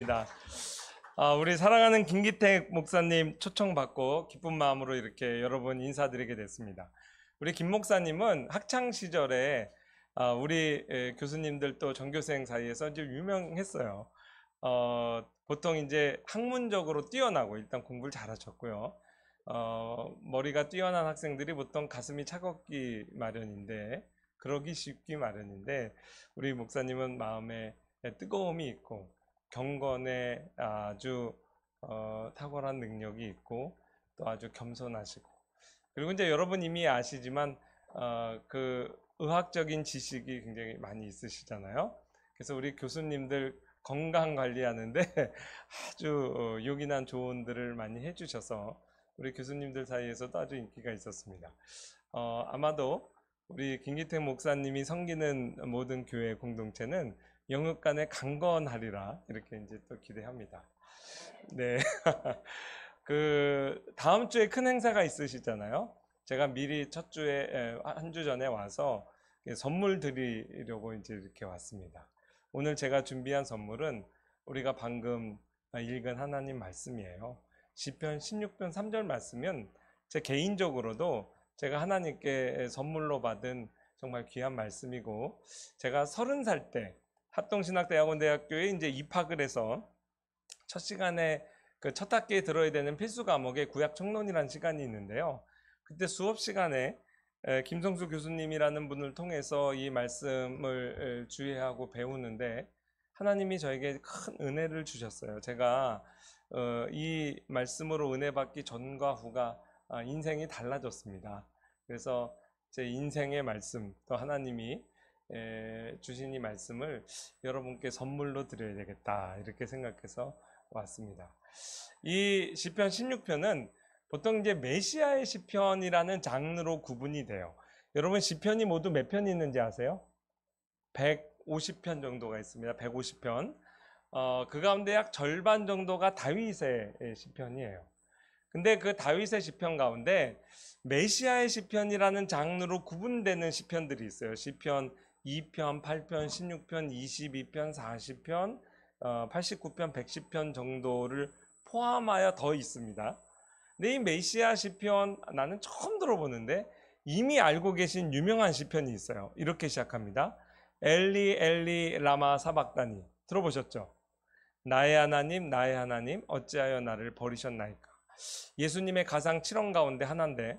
우리 사랑하는 김기택 목사님 초청받고 기쁜 마음으로 이렇게 여러분 인사드리게 됐습니다. 우리 김 목사님은 학창 시절에 우리 교수님들 또 전교생 사이에서 좀 유명했어요. 보통 이제 학문적으로 뛰어나고 일단 공부를 잘하셨고요. 머리가 뛰어난 학생들이 보통 가슴이 차갑기 마련인데, 그러기 쉽기 마련인데, 우리 목사님은 마음에 뜨거움이 있고 경건에 아주 탁월한 능력이 있고 또 아주 겸손하시고, 그리고 이제 여러분 이미 아시지만 그 의학적인 지식이 굉장히 많이 있으시잖아요. 그래서 우리 교수님들 건강 관리하는데 아주 요긴한 조언들을 많이 해주셔서 우리 교수님들 사이에서도 아주 인기가 있었습니다. 아마도 우리 김기택 목사님이 섬기는 모든 교회 공동체는 영육 간에 강건하리라 이렇게 이제 또 기대합니다. 네. 그 다음 주에 큰 행사가 있으시잖아요. 제가 미리 첫 주에 한 주 전에 와서 선물 드리려고 이제 이렇게 왔습니다. 오늘 제가 준비한 선물은 우리가 방금 읽은 하나님 말씀이에요. 시편 16편 3절 말씀은 제 개인적으로도 제가 하나님께 선물로 받은 정말 귀한 말씀이고, 제가 30살 때 합동신학대학원대학교에 이제 입학을 해서 첫 시간에 그 첫 학기에 들어야 되는 필수 과목에 구약 총론이라는 시간이 있는데요. 그때 수업 시간에 김성수 교수님이라는 분을 통해서 이 말씀을 주의하고 배우는데 하나님이 저에게 큰 은혜를 주셨어요. 제가 이 말씀으로 은혜 받기 전과 후가 인생이 달라졌습니다. 그래서 제 인생의 말씀, 또 하나님이 주신 이 말씀을 여러분께 선물로 드려야 되겠다 이렇게 생각해서 왔습니다. 이 시편 16편은 보통 이제 메시아의 시편이라는 장르로 구분이 돼요. 여러분 시편이 모두 몇 편이 있는지 아세요? 150편 정도가 있습니다. 150편. 그 가운데 약 절반 정도가 다윗의 시편이에요. 근데 그 다윗의 시편 가운데 메시아의 시편이라는 장르로 구분되는 시편들이 있어요. 시편 2편, 8편, 16편, 22편, 40편, 89편, 110편 정도를 포함하여 더 있습니다. 근데 이 메시아 시편 나는 처음 들어보는데 이미 알고 계신 유명한 시편이 있어요. 이렇게 시작합니다. 엘리 엘리 라마 사박다니. 들어보셨죠? 나의 하나님 어찌하여 나를 버리셨나이까. 예수님의 가상 7원 가운데 하나인데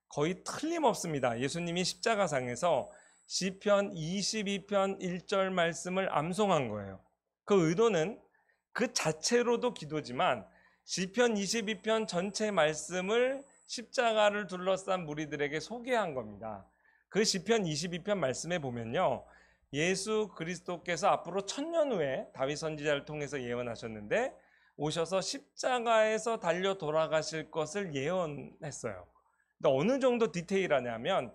거의 틀림없습니다. 예수님이 십자가상에서 시편 22편 1절 말씀을 암송한 거예요. 그 의도는 그 자체로도 기도지만 시편 22편 전체 말씀을 십자가를 둘러싼 무리들에게 소개한 겁니다. 그 시편 22편 말씀에 보면요, 예수 그리스도께서 앞으로 1000년 후에 다윗 선지자를 통해서 예언하셨는데 오셔서 십자가에서 달려 돌아가실 것을 예언했어요. 근데 어느 정도 디테일하냐면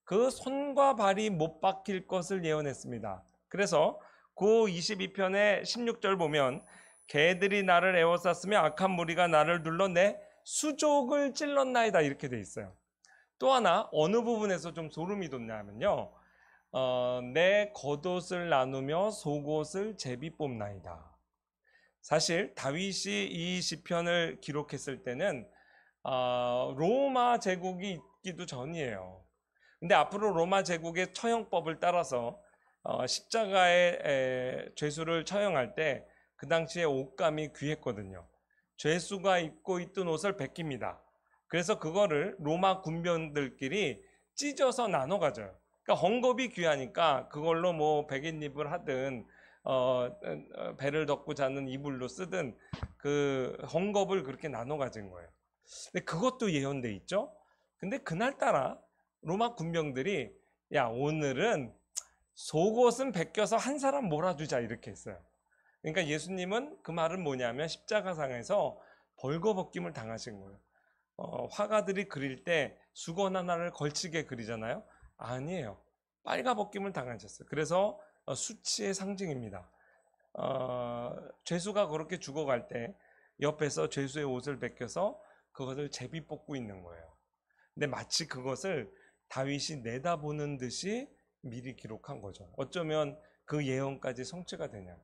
그 손과 발이 못 박힐 것을 예언했습니다. 그래서 그 22편의 16절 보면 개들이 나를 에워쌌으며 악한 무리가 나를 눌러 내 수족을 찔렀나이다 이렇게 돼 있어요. 또 하나 어느 부분에서 좀 소름이 돋냐면요, 내 겉옷을 나누며 속옷을 제비 뽑나이다. 사실 다윗이 이 시편을 기록했을 때는 로마 제국이 있기도 전이에요. 근데 앞으로 로마 제국의 처형법을 따라서 십자가의 죄수를 처형할 때 그 당시에 옷감이 귀했거든요. 죄수가 입고 있던 옷을 벗깁니다. 그래서 그거를 로마 군병들끼리 찢어서 나눠 가져요. 그러니까 헝겊이 귀하니까 그걸로 뭐 백인잎을 하든 배를 덮고 자는 이불로 쓰든 그 헝겊을 그렇게 나눠 가진 거예요. 근데 그것도 예언돼 있죠. 근데 그날따라 로마 군병들이 야, 오늘은 속옷은 벗겨서 한 사람 몰아주자 이렇게 했어요. 그러니까 예수님은 그 말은 뭐냐면 십자가상에서 벌거벗김을 당하신 거예요. 화가들이 그릴 때 수건 하나를 걸치게 그리잖아요. 아니에요. 빨가벗김을 당하셨어요. 그래서 수치의 상징입니다. 죄수가 그렇게 죽어갈 때 옆에서 죄수의 옷을 벗겨서 그것을 제비 뽑고 있는 거예요. 근데 마치 그것을 다윗이 내다보는 듯이 미리 기록한 거죠. 어쩌면 그 예언까지 성취가 되냐.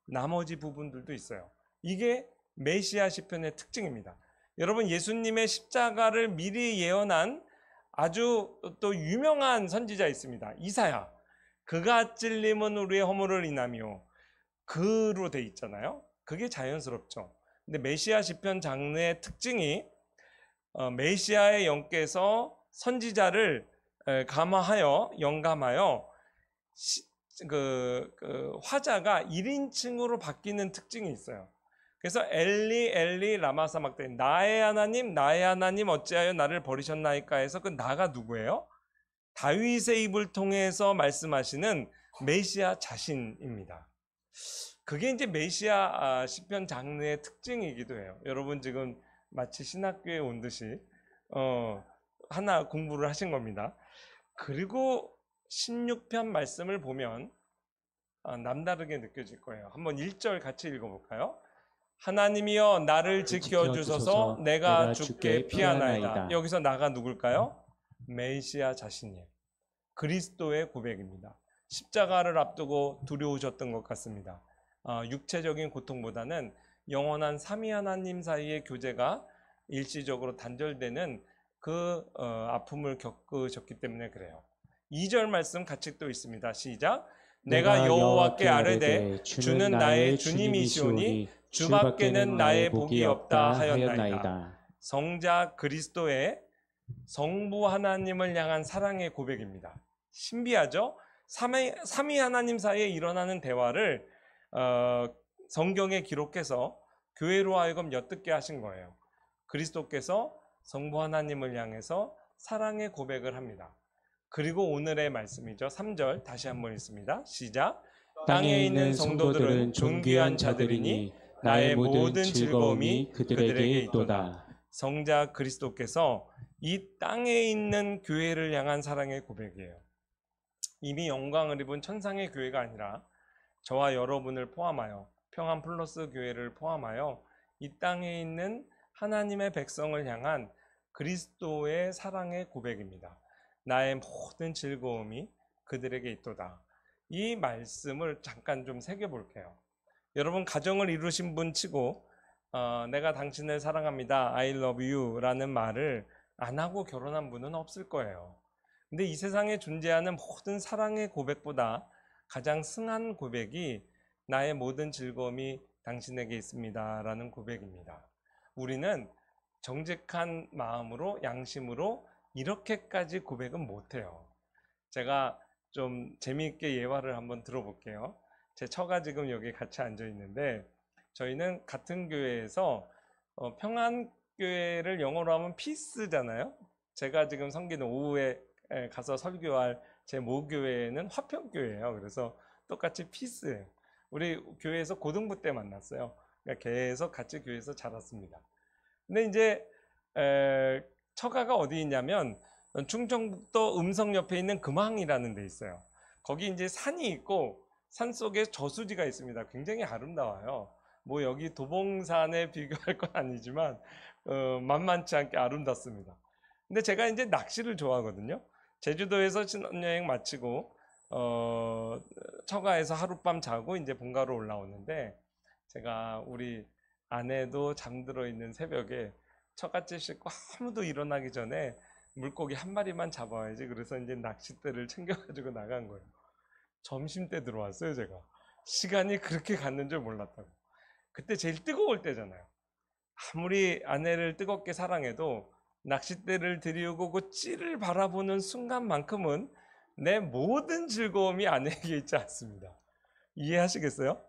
나머지 부분들도 있어요. 이게 메시아 시편의 특징입니다. 여러분, 예수님의 십자가를 미리 예언한 아주 또 유명한 선지자 있습니다. 이사야. 그가 찔림은 우리의 허물을 인하며, 그로 돼 있잖아요. 그게 자연스럽죠. 근데 메시아 시편 장르의 특징이 메시아의 영께서 선지자를 영감하여 화자가 1인칭으로 바뀌는 특징이 있어요. 그래서 엘리 엘리 라마 사막다니, 나의 하나님 어찌하여 나를 버리셨나이까 해서 그 나가 누구예요? 다윗의 입을 통해서 말씀하시는 메시아 자신입니다. 그게 이제 메시아 시편 장르의 특징이기도 해요. 여러분 지금 마치 신학교에 온 듯이 하나 공부를 하신 겁니다. 그리고 16편 말씀을 보면 남다르게 느껴질 거예요. 한번 1절 같이 읽어볼까요? 하나님이여 나를 지켜주소서, 내가 죽게 피하나이다. 여기서 나가 누굴까요? 메시아 자신이에요. 그리스도의 고백입니다. 십자가를 앞두고 두려우셨던 것 같습니다. 육체적인 고통보다는 영원한 삼위 하나님 사이의 교제가 일시적으로 단절되는 그 아픔을 겪으셨기 때문에 그래요. 2절 말씀 같이 또 있습니다. 시작. 내가 여호와께 아뢰되 주는 나의 주님이시오니 주밖에는 나의 복이 없다 하였나이다. 성자 그리스도의 성부 하나님을 향한 사랑의 고백입니다. 신비하죠? 삼위 하나님 사이에 일어나는 대화를 성경에 기록해서 교회로 하여금 엿듣게 하신 거예요. 그리스도께서 성부 하나님을 향해서 사랑의 고백을 합니다. 그리고 오늘의 말씀이죠. 3절 다시 한번 읽습니다. 시작. 땅에 있는 성도들은 존귀한 자들이니 나의 모든 즐거움이 그들에게 있도다. 성자 그리스도께서 이 땅에 있는 교회를 향한 사랑의 고백이에요. 이미 영광을 입은 천상의 교회가 아니라 저와 여러분을 포함하여, 평안 플러스 교회를 포함하여 이 땅에 있는 하나님의 백성을 향한 그리스도의 사랑의 고백입니다. 나의 모든 즐거움이 그들에게 있도다. 이 말씀을 잠깐 좀 새겨볼게요. 여러분, 가정을 이루신 분 치고 내가 당신을 사랑합니다, I love you 라는 말을 안 하고 결혼한 분은 없을 거예요. 근데 이 세상에 존재하는 모든 사랑의 고백보다 가장 승한 고백이 나의 모든 즐거움이 당신에게 있습니다 라는 고백입니다. 우리는 정직한 마음으로, 양심으로 이렇게까지 고백은 못해요. 제가 좀 재미있게 예화를 한번 들어볼게요. 제 처가 지금 여기 같이 앉아 있는데, 저희는 같은 교회에서 평안교회를 영어로 하면 피스잖아요. 제가 지금 섬기는 오후에 가서 설교할 제 모교회는 화평교회예요. 그래서 똑같이 피스예요. 우리 교회에서 고등부 때 만났어요. 그러니까 계속 같이 교회에서 자랐습니다. 근데 이제 처가가 어디 있냐면 충청북도 음성 옆에 있는 금항이라는 데 있어요. 거기 이제 산이 있고 산 속에 저수지가 있습니다. 굉장히 아름다워요. 뭐 여기 도봉산에 비교할 건 아니지만 만만치 않게 아름답습니다. 근데 제가 이제 낚시를 좋아하거든요. 제주도에서 신혼여행 마치고 처가에서 하룻밤 자고 이제 본가로 올라오는데, 제가 우리 아내도 잠들어 있는 새벽에 처갓집 씻고 아무도 일어나기 전에 물고기 한 마리만 잡아야지, 그래서 이제 낚싯대를 챙겨가지고 나간 거예요. 점심때 들어왔어요. 제가 시간이 그렇게 갔는 줄 몰랐다고. 그때 제일 뜨거울 때잖아요. 아무리 아내를 뜨겁게 사랑해도 낚싯대를 들이우고 그 찌를 바라보는 순간만큼은 내 모든 즐거움이 아내에게 있지 않습니다. 이해하시겠어요?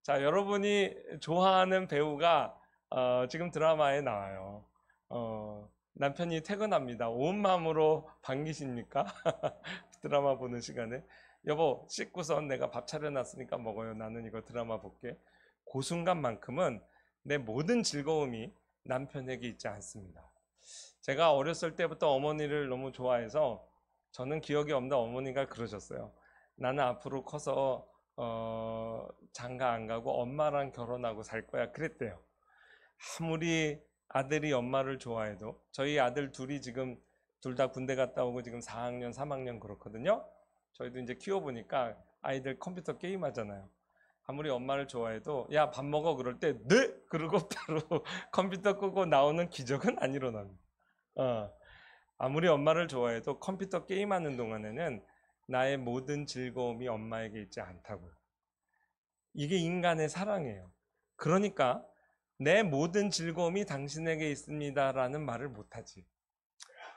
자, 여러분이 좋아하는 배우가 지금 드라마에 나와요. 남편이 퇴근합니다. 온 마음으로 반기십니까? 드라마 보는 시간에 여보, 씻고선 내가 밥 차려놨으니까 먹어요. 나는 이거 드라마 볼게. 그 순간만큼은 내 모든 즐거움이 남편에게 있지 않습니다. 제가 어렸을 때부터 어머니를 너무 좋아해서, 저는 기억이 없는데 어머니가 그러셨어요. 나는 앞으로 커서 장가 안 가고 엄마랑 결혼하고 살 거야, 그랬대요. 아무리 아들이 엄마를 좋아해도, 저희 아들 둘이 지금 둘 다 군대 갔다 오고 지금 4학년 3학년 그렇거든요. 저희도 이제 키워보니까 아이들 컴퓨터 게임 하잖아요. 아무리 엄마를 좋아해도 야, 밥 먹어 그럴 때 네? 그러고 바로 컴퓨터 끄고 나오는 기적은 안 일어납니다. 어, 아무리 엄마를 좋아해도 컴퓨터 게임하는 동안에는 나의 모든 즐거움이 엄마에게 있지 않다고요. 이게 인간의 사랑이에요. 그러니까 내 모든 즐거움이 당신에게 있습니다라는 말을 못하지.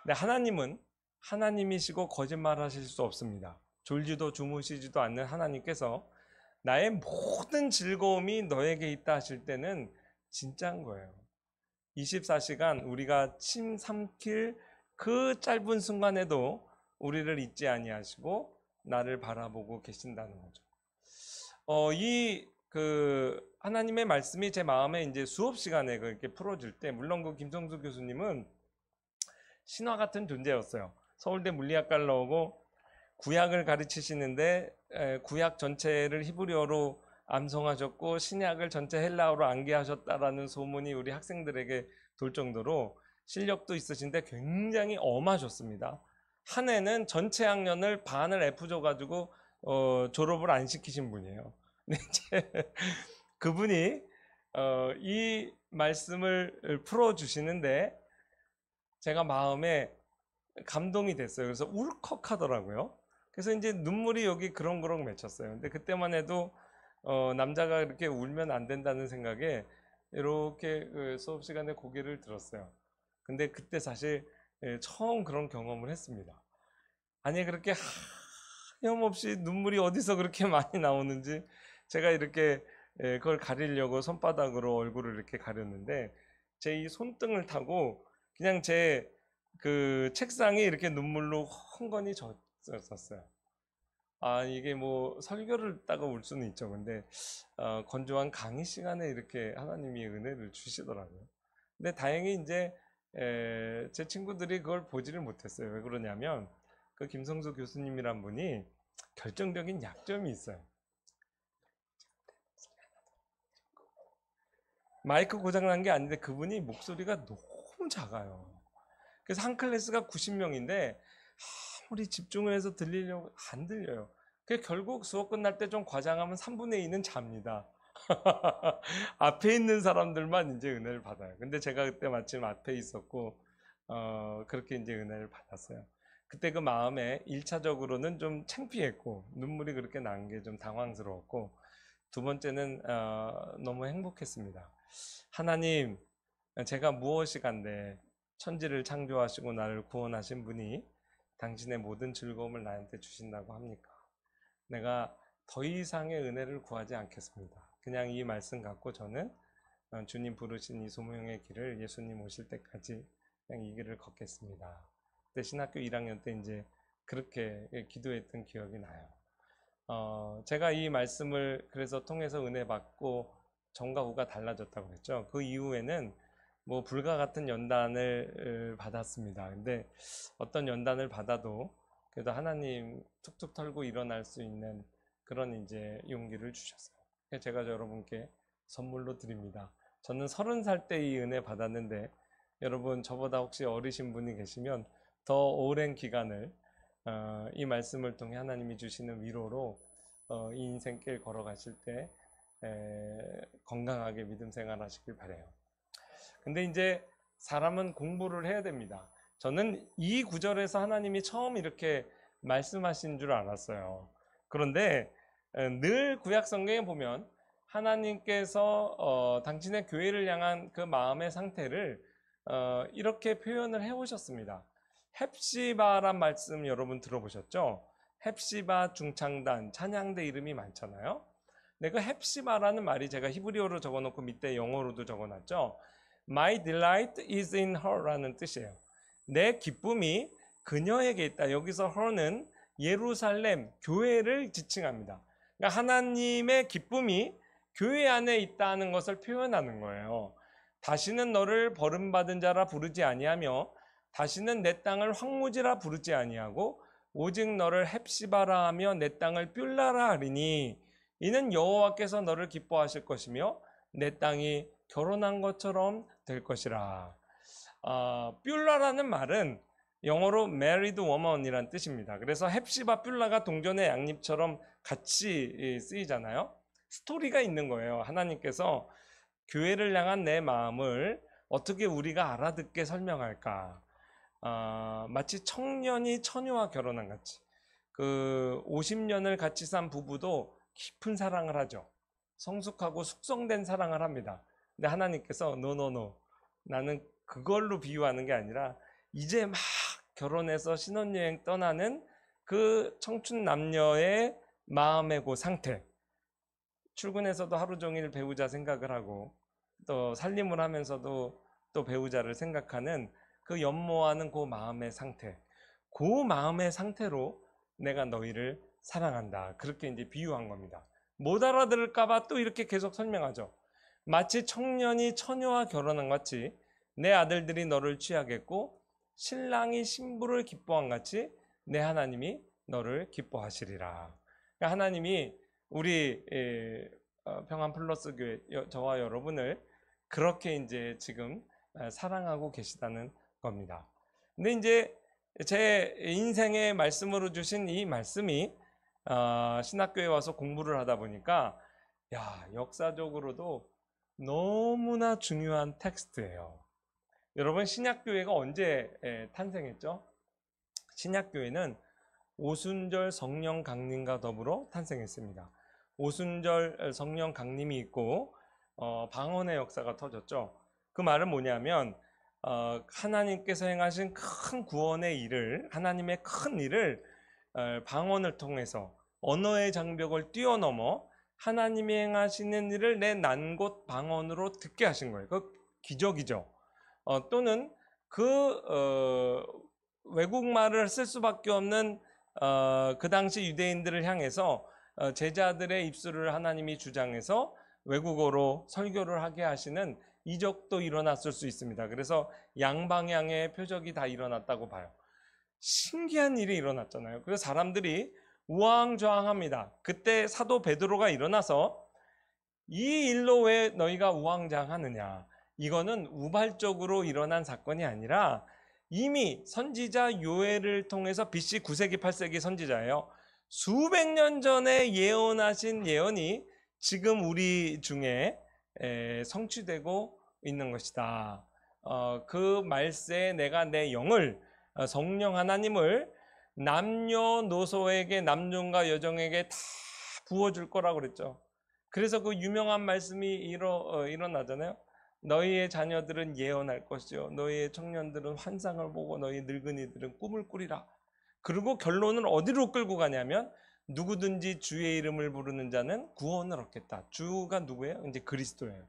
근데 하나님은 하나님이시고 거짓말하실 수 없습니다. 졸지도 주무시지도 않는 하나님께서 나의 모든 즐거움이 너에게 있다 하실 때는 진짜인 거예요. 24시간 우리가 침 삼킬 그 짧은 순간에도 우리를 잊지 아니하시고 나를 바라보고 계신다는 거죠. 하나님의 말씀이 제 마음에 이제 수업 시간에 그렇게 풀어질 때, 물론 그 김성수 교수님은 신화 같은 존재였어요. 서울대 물리학과를 나오고 구약을 가르치시는데 구약 전체를 히브리어로 암송하셨고 신약을 전체 헬라어로 암기하셨다라는 소문이 우리 학생들에게 돌 정도로 실력도 있으신데 굉장히 엄하셨습니다. 한 해는 전체 학년을 반을 F 줘가지고 졸업을 안 시키신 분이에요. 근데 이제 그분이 이 말씀을 풀어주시는데 제가 마음에 감동이 됐어요. 그래서 울컥하더라고요. 그래서 이제 눈물이 여기 그렁그렁 맺혔어요. 근데 그때만 해도 남자가 이렇게 울면 안 된다는 생각에 이렇게 그 수업 시간에 고개를 들었어요. 근데 그때 사실 처음 그런 경험을 했습니다. 아니 그렇게 하염없이 눈물이 어디서 그렇게 많이 나오는지 제가 이렇게 그걸 가리려고 손바닥으로 얼굴을 이렇게 가렸는데 제 이 손등을 타고 그냥 제 그 책상이 이렇게 눈물로 헝건히 젖었어요. 아, 이게 뭐 설교를 따가 울 수는 있죠. 근데 건조한 강의 시간에 이렇게 하나님이 은혜를 주시더라고요. 근데 다행히 이제 제 친구들이 그걸 보지를 못했어요. 왜 그러냐면 그 김성수 교수님이란 분이 결정적인 약점이 있어요. 마이크 고장난 게 아닌데 그분이 목소리가 너무 작아요. 그래서 한 클래스가 90명인데 아무리 집중을 해서 들리려고 안 들려요. 그 결국 수업 끝날 때 좀 과장하면 3분의 2는 잡니다. 앞에 있는 사람들만 이제 은혜를 받아요. 근데 제가 그때 마침 앞에 있었고 그렇게 이제 은혜를 받았어요. 그때 그 마음에 1차적으로는 좀 창피했고 눈물이 그렇게 난 게 좀 당황스러웠고 두 번째는 너무 행복했습니다. 하나님, 제가 무엇이 간데 천지를 창조하시고 나를 구원하신 분이 당신의 모든 즐거움을 나한테 주신다고 합니까? 내가 더 이상의 은혜를 구하지 않겠습니다. 그냥 이 말씀 갖고 저는 주님 부르신 이 소명의 길을 예수님 오실 때까지 그냥 이 길을 걷겠습니다. 그때 신학교 1학년 때 이제 그렇게 기도했던 기억이 나요. 제가 이 말씀을 그래서 통해서 은혜 받고 전과 후가 달라졌다고 했죠. 그 이후에는 뭐 불과 같은 연단을 받았습니다. 근데 어떤 연단을 받아도 그래도 하나님 툭툭 털고 일어날 수 있는 그런 이제 용기를 주셨어요. 제가 여러분께 선물로 드립니다. 저는 30살 때 이 은혜 받았는데 여러분 저보다 혹시 어리신 분이 계시면 더 오랜 기간을 이 말씀을 통해 하나님이 주시는 위로로 이 인생길 걸어가실 때 건강하게 믿음 생활 하시길 바라요. 근데 이제 사람은 공부를 해야 됩니다. 저는 이 구절에서 하나님이 처음 이렇게 말씀하신 줄 알았어요. 그런데 늘 구약 성경에 보면 하나님께서 당신의 교회를 향한 그 마음의 상태를 이렇게 표현을 해오셨습니다. 헵시바란 말씀 여러분 들어보셨죠? 헵시바 중창단 찬양대 이름이 많잖아요. 근데 그 헵시바라는 말이 제가 히브리어로 적어놓고 밑에 영어로도 적어놨죠. My delight is in her라는 뜻이에요. 내 기쁨이 그녀에게 있다. 여기서 her는 예루살렘, 교회를 지칭합니다. 그러니까 하나님의 기쁨이 교회 안에 있다는 것을 표현하는 거예요. 다시는 너를 버림받은 자라 부르지 아니하며 다시는 내 땅을 황무지라 부르지 아니하고 오직 너를 헵시바라 하며 내 땅을 뷸라라 하리니 이는 여호와께서 너를 기뻐하실 것이며 내 땅이 결혼한 것처럼 될 것이라. 뷸라라는 말은 영어로 married woman이란 뜻입니다. 그래서 헵시바 뷸라가 동전의 양립처럼 같이 쓰이잖아요. 스토리가 있는 거예요. 하나님께서 교회를 향한 내 마음을 어떻게 우리가 알아듣게 설명할까? 마치 청년이 처녀와 결혼한 같이 그 50년을 같이 산 부부도 깊은 사랑을 하죠. 성숙하고 숙성된 사랑을 합니다. 근데 하나님께서 노노노, 나는 그걸로 비유하는 게 아니라 이제 막 결혼해서 신혼여행 떠나는 그 청춘 남녀의 마음의 그 상태, 출근해서도 하루 종일 배우자 생각을 하고 또 살림을 하면서도 또 배우자를 생각하는 그 연모하는 그 마음의 상태, 그 마음의 상태로 내가 너희를 사랑한다, 그렇게 이제 비유한 겁니다. 못 알아들을까봐 또 이렇게 계속 설명하죠. 마치 청년이 처녀와 결혼한 같이 내 아들들이 너를 취하겠고 신랑이 신부를 기뻐한 같이 내 하나님이 너를 기뻐하시리라. 그러니까 하나님이 우리 평안 플러스 교회 저와 여러분을 그렇게 이제 지금 사랑하고 계시다는 겁니다. 근데 이제 제 인생의 말씀으로 주신 이 말씀이 신학교에 와서 공부를 하다 보니까 역사적으로도 너무나 중요한 텍스트예요. 여러분, 신약교회가 언제 탄생했죠? 신약교회는 오순절 성령 강림과 더불어 탄생했습니다. 오순절 성령 강림이 있고 방언의 역사가 터졌죠. 그 말은 뭐냐면 하나님께서 행하신 큰 구원의 일을, 하나님의 큰 일을 방언을 통해서 언어의 장벽을 뛰어넘어 하나님이 행하시는 일을 내 난곳 방언으로 듣게 하신 거예요. 그 기적이죠. 또는 외국말을 쓸 수밖에 없는 그 당시 유대인들을 향해서 제자들의 입술을 하나님이 주장해서 외국어로 설교를 하게 하시는 이적도 일어났을 수 있습니다. 그래서 양방향의 표적이 다 일어났다고 봐요. 신기한 일이 일어났잖아요. 그래서 사람들이 우왕좌왕합니다. 그때 사도 베드로가 일어나서 이 일로 왜 너희가 우왕좌왕하느냐, 이거는 우발적으로 일어난 사건이 아니라 이미 선지자 요엘을 통해서 BC 9세기 8세기 선지자예요. 수백 년 전에 예언하신 예언이 지금 우리 중에 성취되고 있는 것이다. 그 말세에 내가 내 영을, 성령 하나님을 남녀노소에게, 남종과 여종에게 다 부어줄 거라고 그랬죠. 그래서 그 유명한 말씀이 일어나잖아요. 너희의 자녀들은 예언할 것이요, 너희의 청년들은 환상을 보고 너희 늙은이들은 꿈을 꾸리라. 그리고 결론은 어디로 끌고 가냐면 누구든지 주의 이름을 부르는 자는 구원을 얻겠다. 주가 누구예요? 이제 그리스도예요.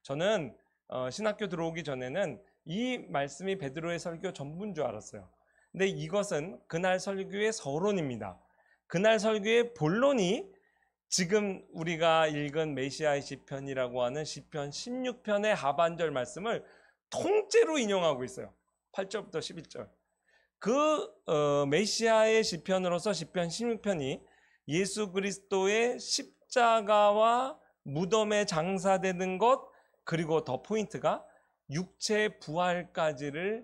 저는 신학교 들어오기 전에는 이 말씀이 베드로의 설교 전부인 줄 알았어요. 근데 이것은 그날 설교의 서론입니다. 그날 설교의 본론이 지금 우리가 읽은 메시아의 시편이라고 하는 시편 16편의 하반절 말씀을 통째로 인용하고 있어요. 8절부터 11절. 메시아의 시편으로서 시편 16편이 예수 그리스도의 십자가와 무덤에 장사되는 것, 그리고 더 포인트가 육체 부활까지를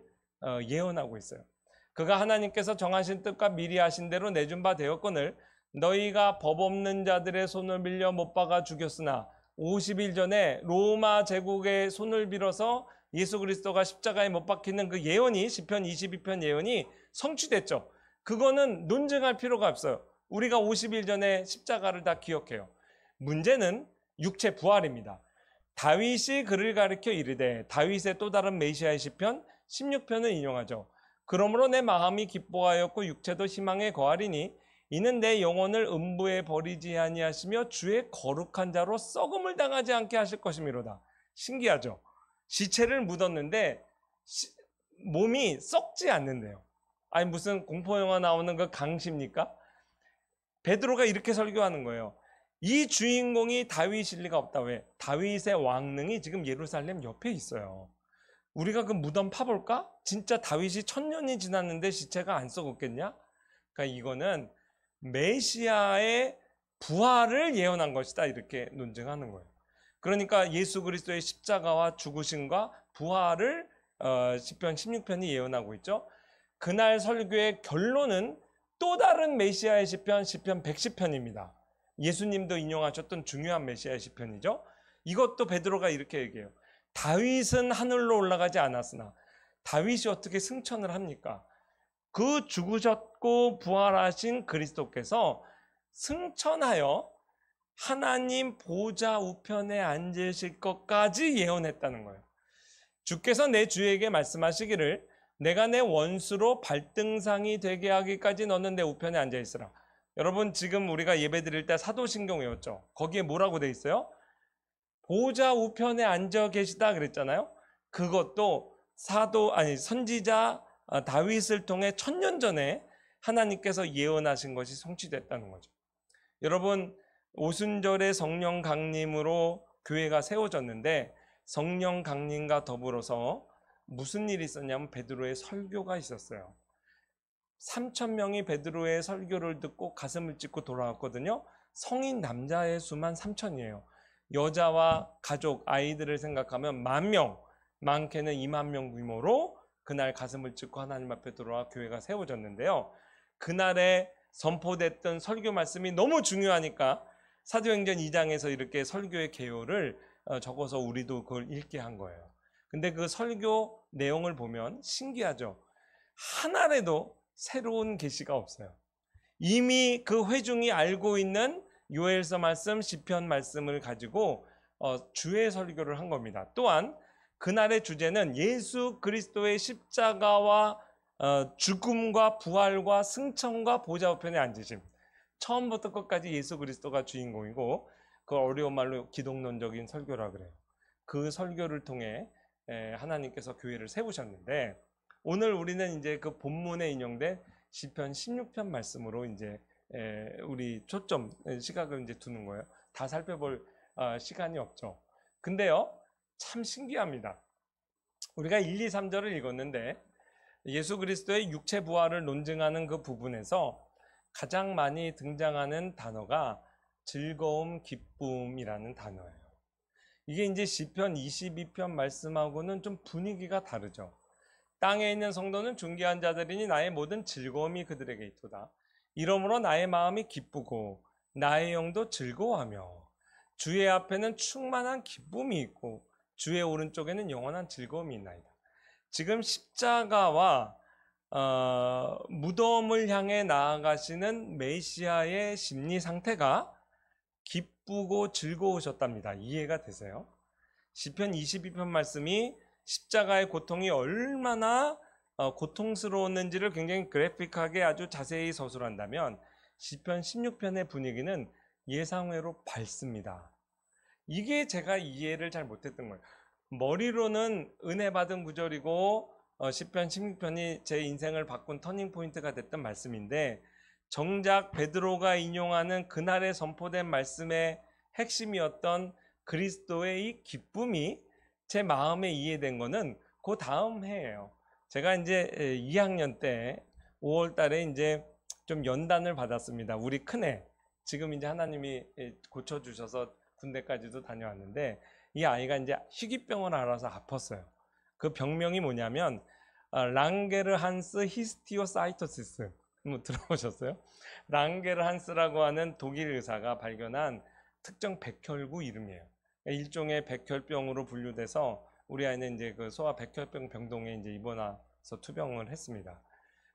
예언하고 있어요. 그가 하나님께서 정하신 뜻과 미리 하신 대로 내준 바 되었거늘 너희가 법 없는 자들의 손을 밀려 못 박아 죽였으나 50일 전에 로마 제국의 손을 빌어서 예수 그리스도가 십자가에 못 박히는 그 예언이, 시편 22편 예언이 성취됐죠. 그거는 논증할 필요가 없어요. 우리가 50일 전에 십자가를 다 기억해요. 문제는 육체 부활입니다. 다윗이 그를 가리켜 이르되, 다윗의 또 다른 메시아의 시편 16편을 인용하죠. 그러므로 내 마음이 기뻐하였고 육체도 희망에 거하리니 이는 내 영혼을 음부에 버리지 아니하시며 주의 거룩한 자로 썩음을 당하지 않게 하실 것이미로다. 신기하죠? 시체를 묻었는데 몸이 썩지 않는데요. 아니 무슨 공포영화 나오는 그 강시입니까? 베드로가 이렇게 설교하는 거예요. 이 주인공이 다윗일 리가 없다. 왜? 다윗의 왕릉이 지금 예루살렘 옆에 있어요. 우리가 그 무덤 파볼까? 진짜 다윗이 1000년이 지났는데 시체가 안 썩었겠냐? 그러니까 이거는 메시아의 부활을 예언한 것이다, 이렇게 논증하는 거예요. 그러니까 예수 그리스도의 십자가와 죽으심과 부활을 시편 16편이 예언하고 있죠. 그날 설교의 결론은 또 다른 메시아의 시편 110편입니다. 예수님도 인용하셨던 중요한 메시아 시편이죠. 이것도 베드로가 이렇게 얘기해요. 다윗은 하늘로 올라가지 않았으나 다윗이 어떻게 승천을 합니까? 그 죽으셨고 부활하신 그리스도께서 승천하여 하나님 보좌 우편에 앉으실 것까지 예언했다는 거예요. 주께서 내 주에게 말씀하시기를 내가 내 원수로 발등상이 되게 하기까지 너는 내 우편에 앉아 있으라. 여러분 지금 우리가 예배 드릴 때 사도신경 외웠죠? 거기에 뭐라고 돼 있어요? 보좌 우편에 앉아 계시다 그랬잖아요. 그것도 선지자 다윗을 통해 1000년 전에 하나님께서 예언하신 것이 성취됐다는 거죠. 여러분 오순절에 성령 강림으로 교회가 세워졌는데 성령 강림과 더불어서 무슨 일이 있었냐면 베드로의 설교가 있었어요. 3000명이 베드로의 설교를 듣고 가슴을 찢고 돌아왔거든요. 성인 남자의 수만 3000이에요. 여자와 가족, 아이들을 생각하면 10,000명, 많게는 20,000명 규모로 그날 가슴을 찢고 하나님 앞에 들어와 교회가 세워졌는데요. 그날에 선포됐던 설교 말씀이 너무 중요하니까 사도행전 2장에서 이렇게 설교의 개요를 적어서 우리도 그걸 읽게 한 거예요. 근데 그 설교 내용을 보면 신기하죠. 하나라도 새로운 계시가 없어요. 이미 그 회중이 알고 있는 요엘서 말씀, 시편 말씀을 가지고 주의 설교를 한 겁니다. 또한 그날의 주제는 예수 그리스도의 십자가와 죽음과 부활과 승천과 보좌 우편에 앉으심. 처음부터 끝까지 예수 그리스도가 주인공이고 그 어려운 말로 기독론적인 설교라 그래요. 그 설교를 통해 하나님께서 교회를 세우셨는데 오늘 우리는 이제 그 본문에 인용된 시편 16편 말씀으로 이제 우리 초점 시각을 이제 두는 거예요. 다 살펴볼 시간이 없죠. 근데요, 참 신기합니다. 우리가 1, 2, 3절을 읽었는데 예수 그리스도의 육체 부활을 논증하는 그 부분에서 가장 많이 등장하는 단어가 즐거움, 기쁨이라는 단어예요. 이게 이제 시편 22편 말씀하고는 좀 분위기가 다르죠. 땅에 있는 성도는 존귀한 자들이니 나의 모든 즐거움이 그들에게 있도다. 이러므로 나의 마음이 기쁘고 나의 영도 즐거워하며 주의 앞에는 충만한 기쁨이 있고 주의 오른쪽에는 영원한 즐거움이 있나이다. 지금 십자가와 무덤을 향해 나아가시는 메시아의 심리 상태가 기쁘고 즐거우셨답니다. 이해가 되세요? 시편 22편 말씀이 십자가의 고통이 얼마나 고통스러웠는지를 굉장히 그래픽하게 아주 자세히 서술한다면 시편 16편의 분위기는 예상외로 밝습니다. 이게 제가 이해를 잘 못했던 거예요. 머리로는 은혜 받은 구절이고 시편 16편이 제 인생을 바꾼 터닝포인트가 됐던 말씀인데 정작 베드로가 인용하는 그날에 선포된 말씀의 핵심이었던 그리스도의 이 기쁨이 제 마음에 이해된 거는 그 다음 해예요. 제가 이제 2학년 때 5월 달에 이제 좀 연단을 받았습니다. 우리 큰애. 지금 이제 하나님이 고쳐주셔서 군대까지도 다녀왔는데 이 아이가 이제 희귀병을 앓아서 아팠어요. 그 병명이 뭐냐면 랑게르한스 히스티오사이토시스. 뭐 들어보셨어요? 랑게르한스라고 하는 독일 의사가 발견한 특정 백혈구 이름이에요. 일종의 백혈병으로 분류돼서 우리 아이는 이제 그 소아 백혈병 병동에 이제 입원해서 투병을 했습니다.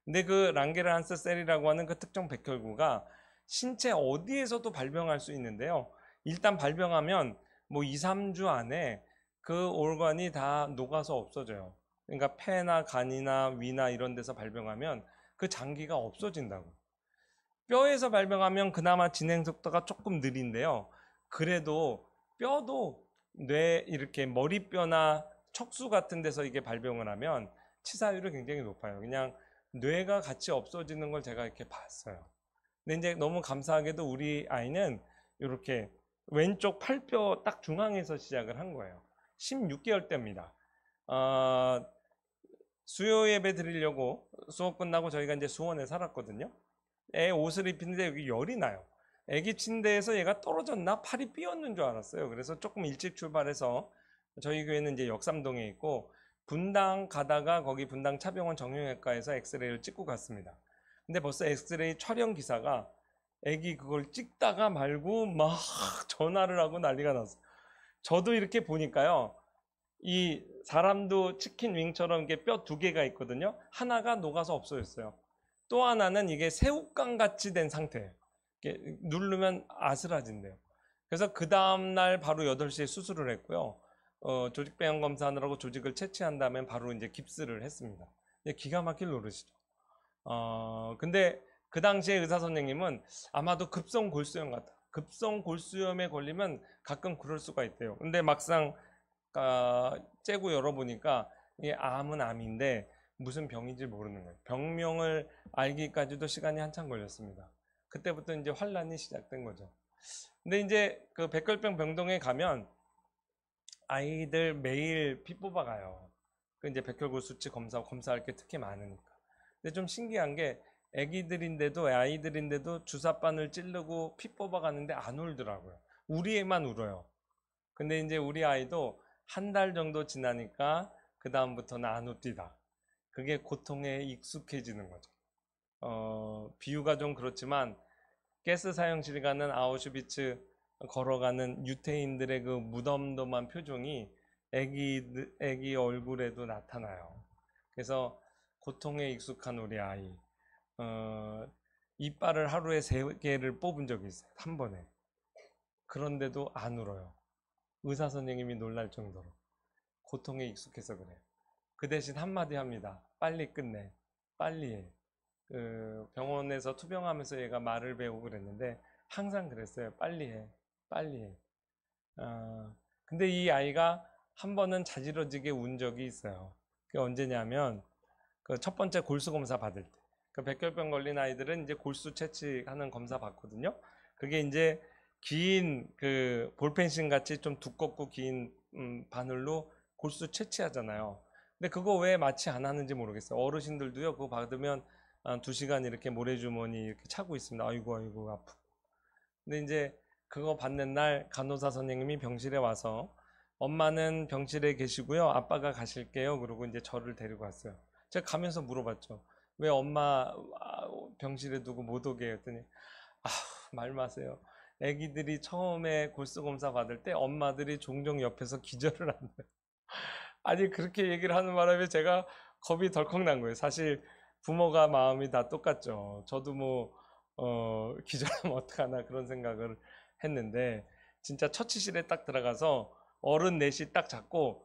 근데 그 랑게르한스 셀이라고 하는 그 특정 백혈구가 신체 어디에서도 발병할 수 있는데요. 일단 발병하면 뭐 2, 3주 안에 그 오르간이 다 녹아서 없어져요. 그러니까 폐나 간이나 위나 이런 데서 발병하면 그 장기가 없어진다고. 뼈에서 발병하면 그나마 진행 속도가 조금 느린데요. 그래도 뼈도 뇌 이렇게 머리뼈나 척수 같은 데서 이게 발병을 하면 치사율이 굉장히 높아요. 그냥 뇌가 같이 없어지는 걸 제가 이렇게 봤어요. 근데 이제 너무 감사하게도 우리 아이는 이렇게 왼쪽 팔뼈 딱 중앙에서 시작을 한 거예요. 16개월 때입니다. 수요 예배 드리려고 수업 끝나고 저희가 이제 수원에 살았거든요. 애 옷을 입히는데 여기 열이 나요. 애기 침대에서 얘가 떨어졌나? 팔이 삐었는 줄 알았어요. 그래서 조금 일찍 출발해서 저희 교회는 이제 역삼동에 있고 분당 가다가 거기 분당 차병원 정형외과에서 엑스레이를 찍고 갔습니다. 근데 벌써 엑스레이 촬영 기사가 애기 그걸 찍다가 말고 막 전화를 하고 난리가 났어. 저도 이렇게 보니까요. 이 사람도 치킨 윙처럼 이게 뼈 두 개가 있거든요. 하나가 녹아서 없어졌어요. 또 하나는 이게 새우깡 같이 된 상태예요. 이렇게 누르면 아스라진대요. 그래서 그 다음날 바로 8시에 수술을 했고요. 조직배양 검사하느라고 조직을 채취한 다음에 바로 이제 깁스를 했습니다. 기가 막힐 노릇이죠. 근데 그 당시에 의사 선생님은 아마도 급성 골수염 같다. 급성 골수염에 걸리면 가끔 그럴 수가 있대요. 근데 막상 째고 열어보니까 이게 암은 암인데 무슨 병인지 모르는 거예요. 병명을 알기까지도 시간이 한참 걸렸습니다. 그때부터 이제 환란이 시작된 거죠. 근데 이제 그 백혈병 병동에 가면 아이들 매일 피 뽑아가요. 그 이제 백혈구 수치 검사할 게 특히 많으니까. 근데 좀 신기한 게 애기들인데도 아이들인데도 주사바늘 찌르고 피 뽑아가는데 안 울더라고요. 우리 애만 울어요. 근데 이제 우리 아이도 한 달 정도 지나니까 그 다음부터는 안 웃디다. 그게 고통에 익숙해지는 거죠. 비유가 좀 그렇지만 가스 사형실 가는 아우슈비츠 걸어가는 유태인들의 그 무덤덤한 표정이 애기 얼굴에도 나타나요. 그래서 고통에 익숙한 우리 아이, 이빨을 하루에 3개를 뽑은 적이 있어요. 한 번에. 그런데도 안 울어요. 의사 선생님이 놀랄 정도로. 고통에 익숙해서 그래요. 그 대신 한마디 합니다. 빨리 끝내. 빨리 해. 그 병원에서 투병하면서 얘가 말을 배우고 그랬는데 항상 그랬어요. 빨리 해. 빨리 해. 근데 이 아이가 한 번은 자지러지게 운 적이 있어요. 그게 언제냐면 그 첫 번째 골수 검사 받을 때. 그 백혈병 걸린 아이들은 이제 골수 채취하는 검사 받거든요. 그게 이제 긴 그 볼펜신 같이 좀 두껍고 긴 바늘로 골수 채취하잖아요. 근데 그거 왜 마취 안 하는지 모르겠어요. 어르신들도요, 그거 받으면 2시간 이렇게 모래주머니 이렇게 차고 있습니다. 아이고, 아이고, 아프고. 근데 이제 그거 받는 날 간호사 선생님이 병실에 와서 엄마는 병실에 계시고요. 아빠가 가실게요. 그러고 이제 저를 데리고 왔어요. 제가 가면서 물어봤죠. 왜 엄마 병실에 두고 못 오게 했더니, 아, 말 마세요. 애기들이 처음에 골수검사 받을 때 엄마들이 종종 옆에서 기절을 한대요. 아니, 그렇게 얘기를 하는 바람에 제가 겁이 덜컥 난 거예요. 사실 부모가 마음이 다 똑같죠. 저도 뭐, 기절하면 어떡하나 그런 생각을 했는데, 진짜 처치실에 딱 들어가서 어른 넷이 딱 잡고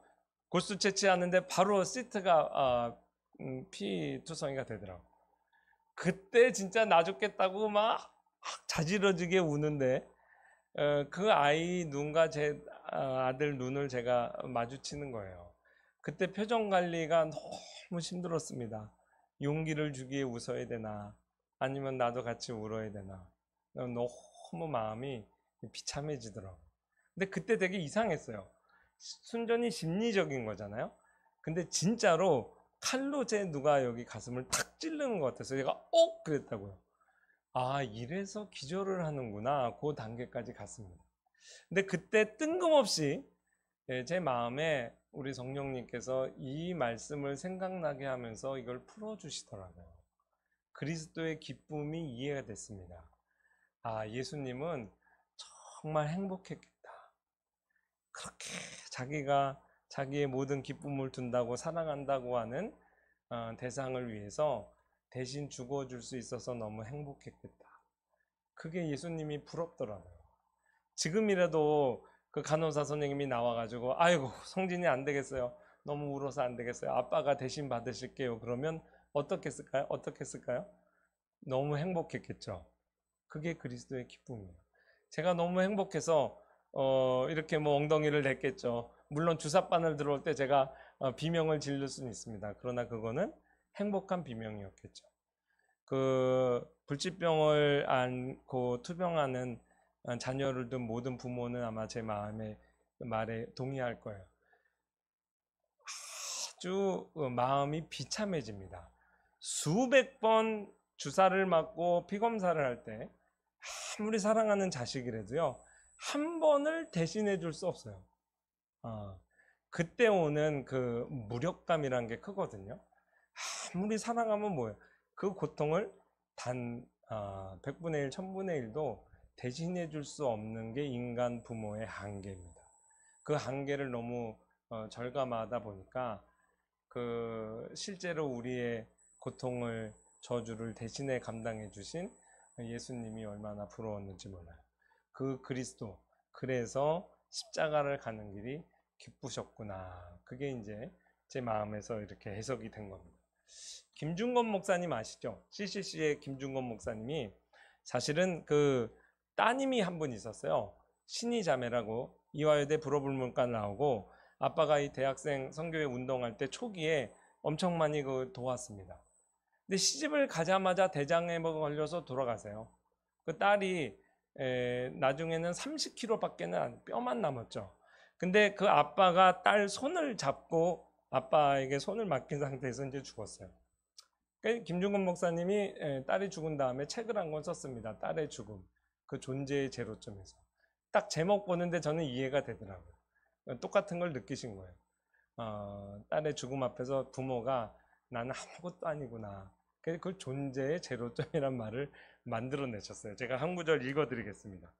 골수 채취하는데 바로 시트가 피투성이가 되더라고. 그때 진짜 나 죽겠다고 막 자지러지게 우는데 그 아이 눈과 제 아들 눈을 제가 마주치는 거예요. 그때 표정 관리가 너무 힘들었습니다. 용기를 주기에 웃어야 되나 아니면 나도 같이 울어야 되나 너무 마음이 비참해지더라고요. 근데 그때 되게 이상했어요. 순전히 심리적인 거잖아요. 근데 진짜로 칼로 제 누가 여기 가슴을 탁 찌르는 것 같아서 제가 그랬다고요. 아, 이래서 기절을 하는구나. 그 단계까지 갔습니다. 근데 그때 뜬금없이 제 마음에 우리 성령님께서 이 말씀을 생각나게 하면서 이걸 풀어주시더라고요. 그리스도의 기쁨이 이해가 됐습니다. 아, 예수님은 정말 행복했겠다. 그렇게 자기가 자기의 모든 기쁨을 둔다고 사랑한다고 하는 대상을 위해서 대신 죽어줄 수 있어서 너무 행복했겠다. 그게 예수님이 부럽더라고요. 지금이라도 그 간호사 선생님이 나와가지고 아이고 성진이 안 되겠어요. 너무 울어서 안 되겠어요. 아빠가 대신 받으실게요. 그러면 어떻겠을까요? 어떻겠을까요? 너무 행복했겠죠. 그게 그리스도의 기쁨이에요. 제가 너무 행복해서 이렇게 뭐 엉덩이를 냈겠죠. 물론 주사바늘 들어올 때 제가 비명을 지를 수는 있습니다. 그러나 그거는 행복한 비명이었겠죠. 그 불치병을 앓고 투병하는 자녀를 둔 모든 부모는 아마 제 말에 동의할 거예요. 아주 마음이 비참해집니다. 수백 번 주사를 맞고 피검사를 할 때 아무리 사랑하는 자식이라도요 한 번을 대신해 줄 수 없어요. 그때 오는 그 무력감이란 게 크거든요. 아무리 사랑하면 뭐예요? 그 고통을 단 100분의 1, 1000분의 1도 대신해 줄 수 없는 게 인간 부모의 한계입니다. 그 한계를 너무 절감하다 보니까 실제로 우리의 고통을, 저주를 대신에 감당해 주신 예수님이 얼마나 부러웠는지 몰라요. 그 그리스도, 그래서 십자가를 가는 길이 기쁘셨구나. 그게 이제 제 마음에서 이렇게 해석이 된 겁니다. 김중건 목사님 아시죠? CCC의 김중건 목사님이 사실은 따님이 한 분 있었어요. 신이 자매라고. 이화여대 불어불문과 나오고, 아빠가 이 대학생 선교회 운동할 때 초기에 엄청 많이 도왔습니다. 근데 시집을 가자마자 대장암에 걸려서 돌아가세요. 그 딸이 나중에는 30kg밖에는 뼈만 남았죠. 근데 그 아빠가 딸 손을 잡고 아빠에게 손을 맡긴 상태에서 이제 죽었어요. 김중건 목사님이 딸이 죽은 다음에 책을 한 권 썼습니다. 딸의 죽음, 그 존재의 제로점에서. 딱 제목 보는데 저는 이해가 되더라고요. 똑같은 걸 느끼신 거예요. 딸의 죽음 앞에서 부모가 나는 아무것도 아니구나. 그 존재의 제로점이란 말을 만들어내셨어요. 제가 한 구절 읽어드리겠습니다.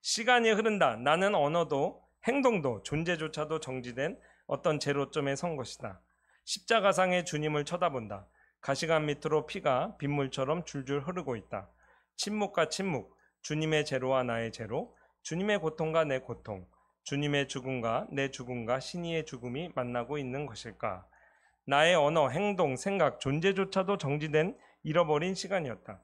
시간이 흐른다. 나는 언어도 행동도 존재조차도 정지된 어떤 제로점에 선 것이다. 십자가상의 주님을 쳐다본다. 가시관 밑으로 피가 빗물처럼 줄줄 흐르고 있다. 침묵과 침묵, 주님의 제로와 나의 제로, 주님의 고통과 내 고통, 주님의 죽음과 내 죽음과 신이의 죽음이 만나고 있는 것일까? 나의 언어, 행동, 생각, 존재조차도 정지된 잃어버린 시간이었다.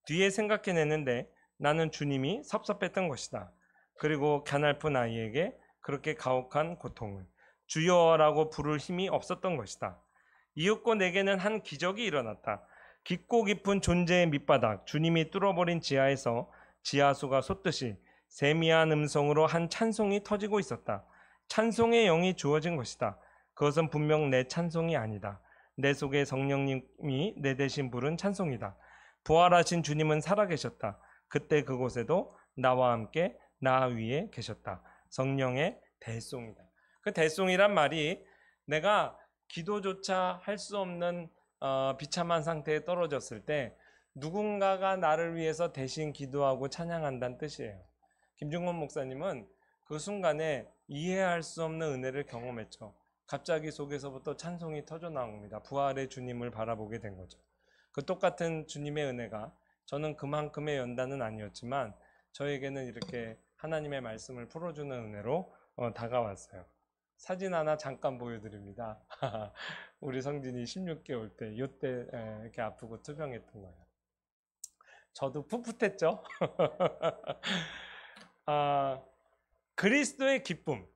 뒤에 생각해내는데 나는 주님이 섭섭했던 것이다. 그리고 갸날픈 아이에게 그렇게 가혹한 고통을 주여라고 부를 힘이 없었던 것이다. 이윽고 내게는 한 기적이 일어났다. 깊고 깊은 존재의 밑바닥, 주님이 뚫어버린 지하에서 지하수가 솟듯이 세미한 음성으로 한 찬송이 터지고 있었다. 찬송의 영이 주어진 것이다. 그것은 분명 내 찬송이 아니다. 내 속에 성령님이 내 대신 부른 찬송이다. 부활하신 주님은 살아계셨다. 그때 그곳에도 나와 함께 나 위에 계셨다. 성령의 대송이다. 그 대송이란 말이 내가 기도조차 할 수 없는 비참한 상태에 떨어졌을 때 누군가가 나를 위해서 대신 기도하고 찬양한다는 뜻이에요. 김중건 목사님은 그 순간에 이해할 수 없는 은혜를 경험했죠. 갑자기 속에서부터 찬송이 터져 나옵니다. 부활의 주님을 바라보게 된 거죠. 그 똑같은 주님의 은혜가 저는 그만큼의 연단은 아니었지만 저에게는 이렇게 하나님의 말씀을 풀어주는 은혜로 다가왔어요. 사진 하나 잠깐 보여드립니다. 우리 성진이 16개월 때 이때 이렇게 아프고 투병했던 거예요. 저도 풋풋했죠. 그리스도의 기쁨.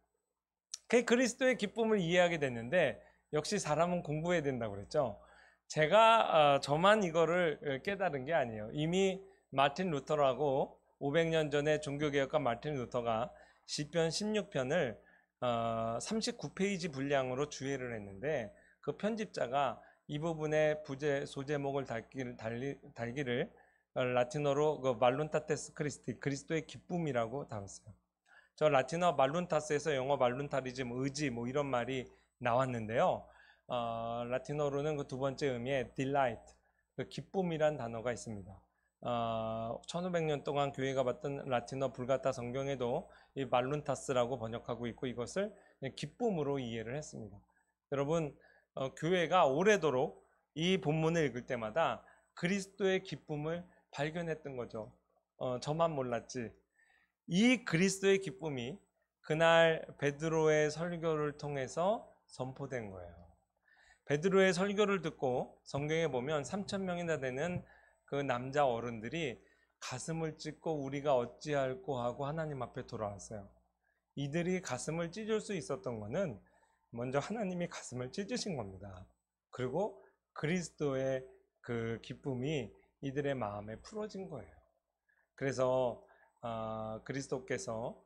그 그리스도의 기쁨을 이해하게 됐는데 역시 사람은 공부해야 된다고 그랬죠. 제가 저만 이거를 깨달은 게 아니에요. 이미 마틴 루터라고 500년 전에 종교개혁가 마틴 루터가 시편 16편을 39페이지 분량으로 주해를 했는데 그 편집자가 이 부분에 소제목을 달기를 라틴어로 말룬타테스 크리스티, 그리스도의 기쁨이라고 담았어요. 저 라틴어 말룬타스에서 영어 말룬타리즘, 의지 뭐 이런 말이 나왔는데요. 라틴어로는 그 두 번째 의미에 delight, 그 기쁨이란 단어가 있습니다. 1500년 동안 교회가 봤던 라틴어 불가타 성경에도 이 말룬타스라고 번역하고 있고 이것을 기쁨으로 이해를 했습니다. 여러분, 교회가 오래도록 이 본문을 읽을 때마다 그리스도의 기쁨을 발견했던 거죠. 저만 몰랐지. 이 그리스도의 기쁨이 그날 베드로의 설교를 통해서 선포된 거예요. 베드로의 설교를 듣고 성경에 보면 3,000명이나 되는 그 남자 어른들이 가슴을 찢고 우리가 어찌할꼬 하고 하나님 앞에 돌아왔어요. 이들이 가슴을 찢을 수 있었던 것은 먼저 하나님이 가슴을 찢으신 겁니다. 그리고 그리스도의 그 기쁨이 이들의 마음에 풀어진 거예요. 그래서 그리스도께서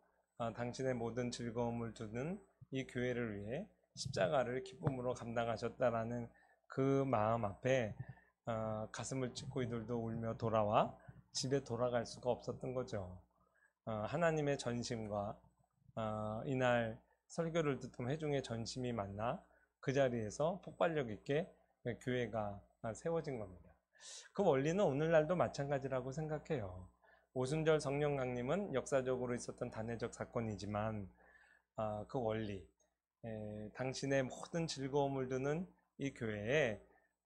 당신의 모든 즐거움을 두는 이 교회를 위해 십자가를 기쁨으로 감당하셨다라는 그 마음 앞에 가슴을 찢고 이들도 울며 돌아와 집에 돌아갈 수가 없었던 거죠. 하나님의 전심과 이날 설교를 듣던 회중의 전심이 만나 그 자리에서 폭발력 있게 교회가 세워진 겁니다. 그 원리는 오늘날도 마찬가지라고 생각해요. 오순절 성령 강림은 역사적으로 있었던 단회적 사건이지만 그 원리, 당신의 모든 즐거움을 두는 이 교회에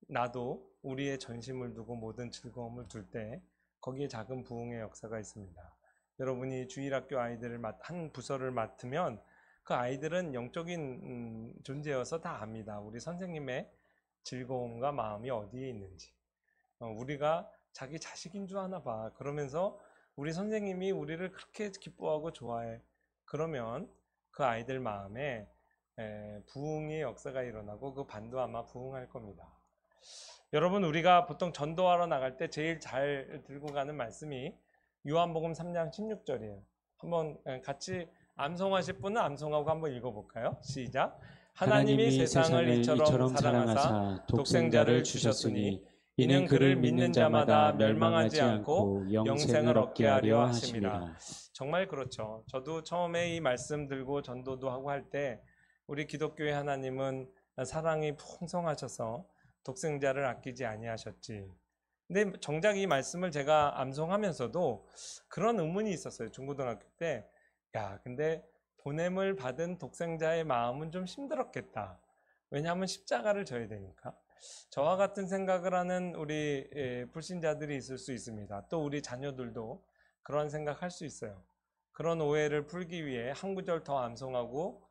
나도 우리의 전심을 두고 모든 즐거움을 둘 때 거기에 작은 부흥의 역사가 있습니다. 여러분이 주일학교 아이들을 한 부서를 맡으면 그 아이들은 영적인 존재여서 다 압니다. 우리 선생님의 즐거움과 마음이 어디에 있는지. 우리가 자기 자식인 줄 아나 봐. 그러면서 우리 선생님이 우리를 그렇게 기뻐하고 좋아해. 그러면 그 아이들 마음에 부흥의 역사가 일어나고 그 반도 아마 부흥할 겁니다. 여러분, 우리가 보통 전도하러 나갈 때 제일 잘 들고 가는 말씀이 요한복음 3장 16절이에요. 한번 같이 암송하실 분은 암송하고 한번 읽어볼까요? 시작. 하나님이 세상을 이처럼 사랑하사 독생자를 주셨으니 이는 그를 믿는 자마다 멸망하지 않고 영생을 얻게 하려 하심이라. 정말 그렇죠. 저도 처음에 이 말씀 들고 전도도 하고 할 때 우리 기독교의 하나님은 사랑이 풍성하셔서 독생자를 아끼지 아니하셨지. 근데 정작 이 말씀을 제가 암송하면서도 그런 의문이 있었어요. 중고등학교 때. 야, 근데 보냄을 받은 독생자의 마음은 좀 힘들었겠다. 왜냐하면 십자가를 져야 되니까. 저와 같은 생각을 하는 우리 불신자들이 있을 수 있습니다. 또 우리 자녀들도 그런 생각할 수 있어요. 그런 오해를 풀기 위해 한 구절 더 암송하고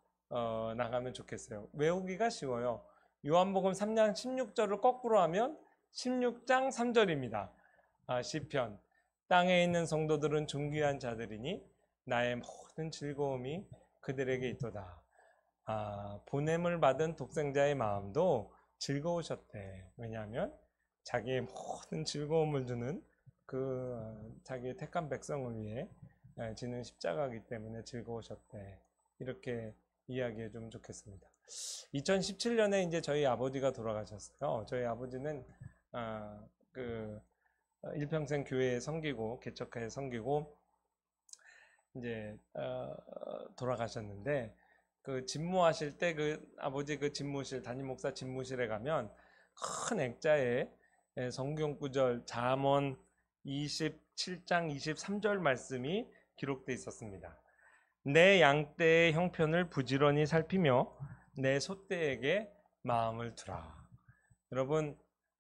나가면 좋겠어요. 외우기가 쉬워요. 요한복음 3장 16절을 거꾸로 하면 16장 3절입니다. 시편. 땅에 있는 성도들은 존귀한 자들이니 나의 모든 즐거움이 그들에게 있도다. 보냄을 받은 독생자의 마음도 즐거우셨대. 왜냐하면 자기의 모든 즐거움을 주는 그 자기의 택한 백성을 위해 지는 십자가이기 때문에 즐거우셨대. 이렇게 이야기해 주면 좋겠습니다. 2017년에 이제 저희 아버지가 돌아가셨어요. 저희 아버지는 일평생 교회에 섬기고 개척하에 섬기고 이제 돌아가셨는데 그 집무하실 때 그 아버지 그 집무실 담임 목사 집무실에 가면 큰 액자에 성경 구절 잠언 27장 23절 말씀이 기록되어 있었습니다. 내 양떼의 형편을 부지런히 살피며 내 소떼에게 마음을 두라. 여러분,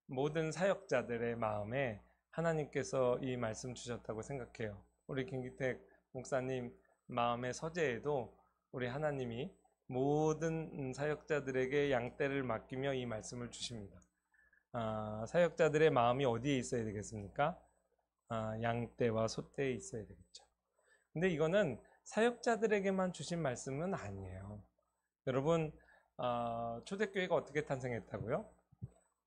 모든 사역자들의 마음에 하나님께서 이 말씀 주셨다고 생각해요. 우리 김기택 목사님 마음의 서재에도 우리 하나님이 모든 사역자들에게 양떼를 맡기며 이 말씀을 주십니다. 사역자들의 마음이 어디에 있어야 되겠습니까? 양떼와 소떼에 있어야 되겠죠. 근데 이거는 사역자들에게만 주신 말씀은 아니에요. 여러분, 초대교회가 어떻게 탄생했다고요?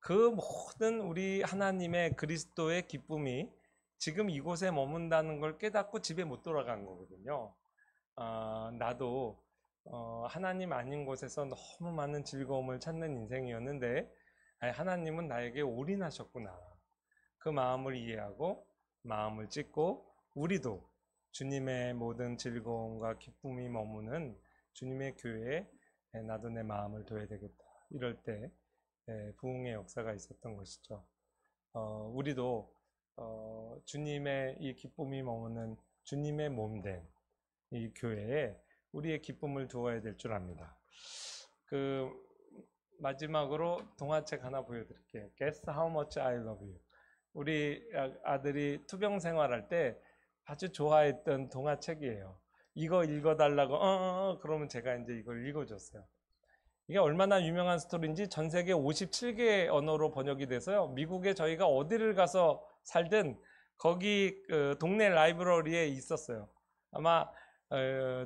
그 모든 우리 하나님의 그리스도의 기쁨이 지금 이곳에 머문다는 걸 깨닫고 집에 못 돌아간 거거든요. 나도 하나님 아닌 곳에서 너무 많은 즐거움을 찾는 인생이었는데 하나님은 나에게 올인하셨구나. 그 마음을 이해하고 마음을 찢고 우리도 주님의 모든 즐거움과 기쁨이 머무는 주님의 교회에 나도 내 마음을 둬야 되겠다. 이럴 때 부흥의 역사가 있었던 것이죠. 우리도 주님의 이 기쁨이 머무는 주님의 몸된 이 교회에 우리의 기쁨을 두어야 될 줄 압니다. 마지막으로 동화책 하나 보여드릴게요. Guess how much I love you. 우리 아들이 투병 생활할 때 아주 좋아했던 동화책이에요. 이거 읽어달라고 그러면 제가 이제 이걸 읽어줬어요. 이게 얼마나 유명한 스토리인지 전 세계 57개 언어로 번역이 돼서요. 미국에 저희가 어디를 가서 살든 거기 동네 라이브러리에 있었어요. 아마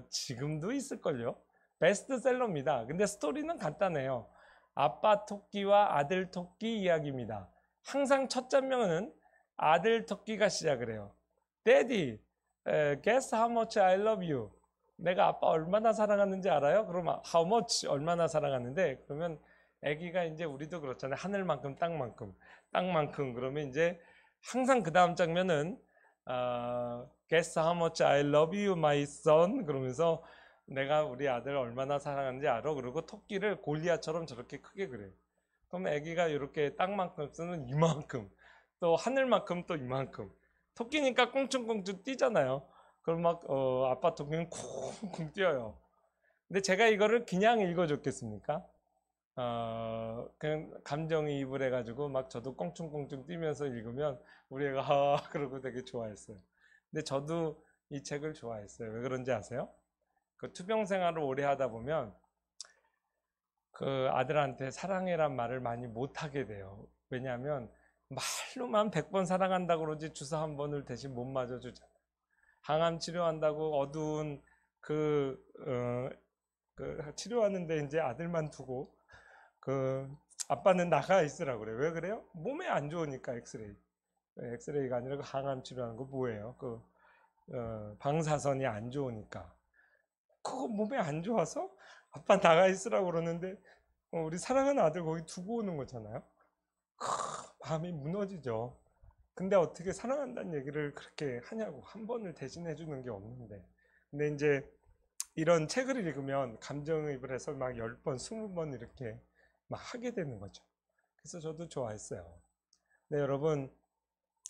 지금도 있을걸요. 베스트셀러입니다. 근데 스토리는 간단해요. 아빠 토끼와 아들 토끼 이야기입니다. 항상 첫 장면은 아들 토끼가 시작을 해요. Daddy, guess how much I love you. 내가 아빠 얼마나 사랑하는지 알아요? 그러면 how much 얼마나 사랑하는데 그러면 아기가 이제 우리도 그렇잖아요. 하늘만큼 땅만큼 그러면 이제 항상 그 다음 장면은 guess how much I love you my son 그러면서 내가 우리 아들 얼마나 사랑하는지 알아? 그리고 토끼를 골리앗처럼 저렇게 크게 그려요. 그럼 아기가 이렇게 땅만큼 쓰는 이만큼 또 하늘만큼 또 이만큼. 토끼니까 꽁충꽁충 뛰잖아요. 그럼 막 아빠 토끼는 쿵쿵 뛰어요. 근데 제가 이거를 그냥 읽어줬겠습니까? 그냥 감정이입을 해가지고 막 저도 꽁충꽁충 뛰면서 읽으면 우리 애가 그러고 되게 좋아했어요. 근데 저도 이 책을 좋아했어요. 왜 그런지 아세요? 그 투병 생활을 오래 하다 보면 그 아들한테 사랑해란 말을 많이 못하게 돼요. 왜냐하면 말로만 100번 사랑한다고 그러지 주사 한 번을 대신 못 맞아주잖아요. 항암 치료한다고 어두운 그 치료하는데 이제 아들만 두고 그 아빠는 나가 있으라고 그래요. 왜 그래요? 몸에 안 좋으니까 엑스레이. 엑스레이가 아니라 그 항암 치료하는 거 뭐예요? 방사선이 안 좋으니까. 그거 몸에 안 좋아서 아빠 나가 있으라고 그러는데 우리 사랑하는 아들 거기 두고 오는 거잖아요. 마음이 무너지죠. 근데 어떻게 사랑한다는 얘기를 그렇게 하냐고, 한 번을 대신해 주는 게 없는데. 근데 이제 이런 책을 읽으면 감정이입을 해서 막 10번, 20번 이렇게 막 하게 되는 거죠. 그래서 저도 좋아했어요. 네, 여러분,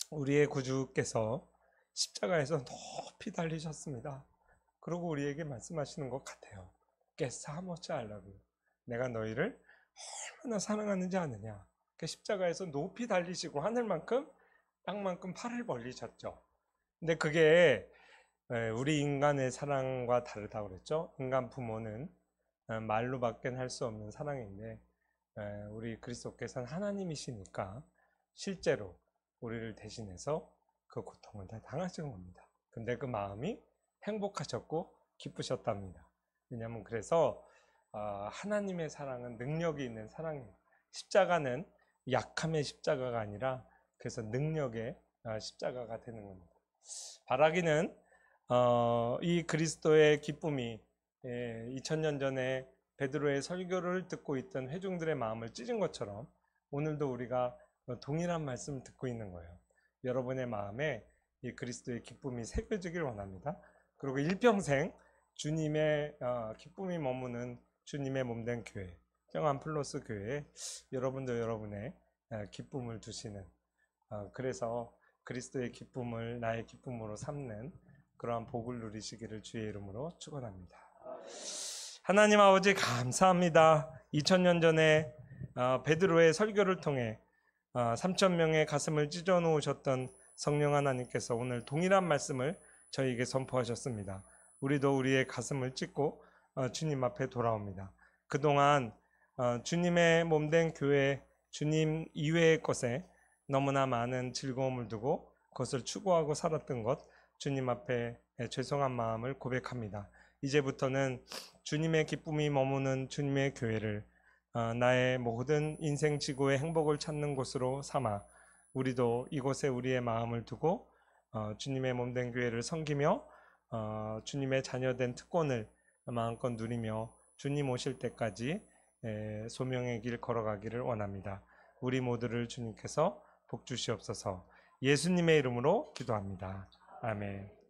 우리의 구주께서 십자가에서 높이 달리셨습니다. 그리고 우리에게 말씀하시는 것 같아요. 깨사모치 알라고. 내가 너희를 얼마나 사랑하는지 아느냐. 그 십자가에서 높이 달리시고 하늘만큼 땅만큼 팔을 벌리셨죠. 근데 그게 우리 인간의 사랑과 다르다고 그랬죠. 인간 부모는 말로밖에 할 수 없는 사랑인데 우리 그리스도께서는 하나님이시니까 실제로 우리를 대신해서 그 고통을 다 당하신 겁니다. 근데 그 마음이 행복하셨고 기쁘셨답니다. 왜냐하면 그래서 하나님의 사랑은 능력이 있는 사랑이에요. 십자가는 약함의 십자가가 아니라 그래서 능력의 십자가가 되는 겁니다. 바라기는 이 그리스도의 기쁨이 2000년 전에 베드로의 설교를 듣고 있던 회중들의 마음을 찢은 것처럼 오늘도 우리가 동일한 말씀을 듣고 있는 거예요. 여러분의 마음에 이 그리스도의 기쁨이 새겨지길 원합니다. 그리고 일평생 주님의 기쁨이 머무는 주님의 몸된 교회, 평안플러스 교회에 여러분도 여러분의 기쁨을 두시는, 그래서 그리스도의 기쁨을 나의 기쁨으로 삼는 그러한 복을 누리시기를 주의 이름으로 축원합니다. 하나님 아버지 감사합니다. 2000년 전에 베드로의 설교를 통해 3000명의 가슴을 찢어 놓으셨던 성령 하나님께서 오늘 동일한 말씀을 저희에게 선포하셨습니다. 우리도 우리의 가슴을 찢고 주님 앞에 돌아옵니다. 그동안 주님의 몸된 교회, 주님 이외의 것에 너무나 많은 즐거움을 두고 그것을 추구하고 살았던 것, 주님 앞에 죄송한 마음을 고백합니다. 이제부터는 주님의 기쁨이 머무는 주님의 교회를 나의 모든 인생 지구의 행복을 찾는 곳으로 삼아 우리도 이곳에 우리의 마음을 두고 주님의 몸된 교회를 섬기며 주님의 자녀된 특권을 마음껏 누리며 주님 오실 때까지 소명의 길 걸어가기를 원합니다. 우리 모두를 주님께서 복 주시옵소서. 예수님의 이름으로 기도합니다. 아멘.